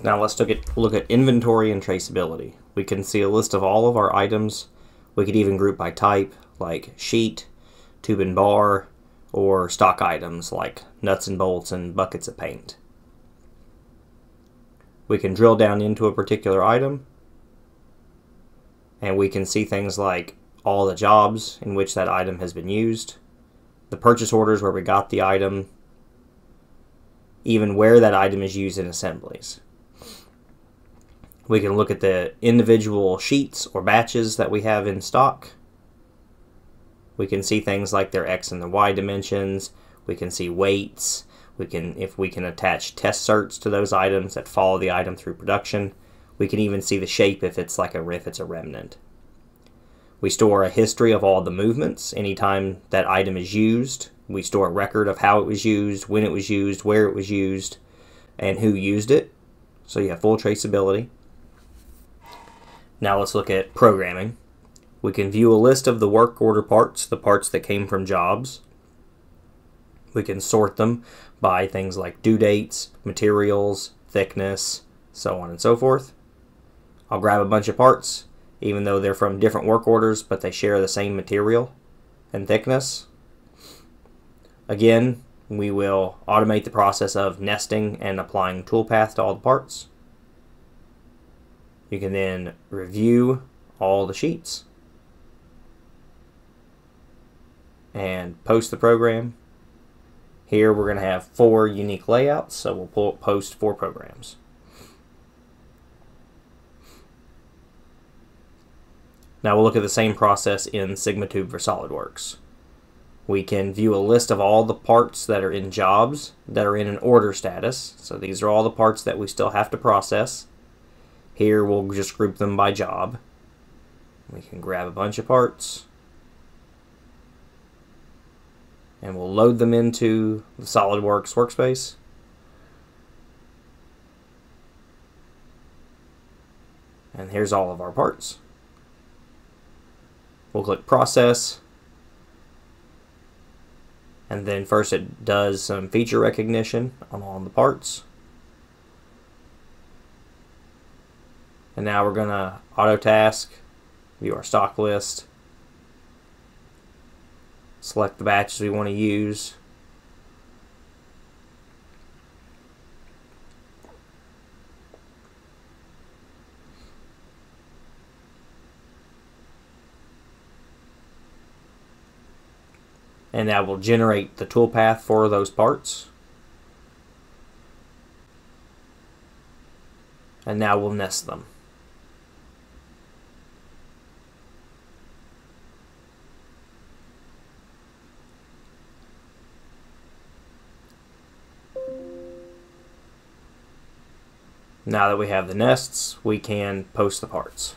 Now let's look at inventory and traceability. We can see a list of all of our items. We could even group by type, like sheet, tube and bar, or stock items like nuts and bolts and buckets of paint. We can drill down into a particular item, and we can see things like all the jobs in which that item has been used, the purchase orders where we got the item, even where that item is used in assemblies. We can look at the individual sheets or batches that we have in stock. We can see things like their X and their Y dimensions. We can see weights. If we can attach test certs to those items that follow the item through production. We can even see the shape if it's a remnant. We store a history of all the movements. Anytime that item is used, we store a record of how it was used, when it was used, where it was used, and who used it. So you have full traceability. Now let's look at programming. We can view a list of the work order parts, the parts that came from jobs. We can sort them by things like due dates, materials, thickness, so on and so forth. I'll grab a bunch of parts, even though they're from different work orders, but they share the same material and thickness. Again, we will automate the process of nesting and applying toolpath to all the parts. You can then review all the sheets and post the program. Here we're going to have 4 unique layouts, so we'll post 4 programs. Now we'll look at the same process in SigmaTube for SolidWorks. We can view a list of all the parts that are in jobs that are in an order status. So these are all the parts that we still have to process. Here we'll just group them by job. We can grab a bunch of parts and we'll load them into the SolidWorks workspace. And here's all of our parts. We'll click Process, and then first it does some feature recognition on all the parts. And now we're going to auto task, view our stock list, select the batches we want to use, and now we'll generate the toolpath for those parts. And now we'll nest them. Now that we have the nests, we can post the parts.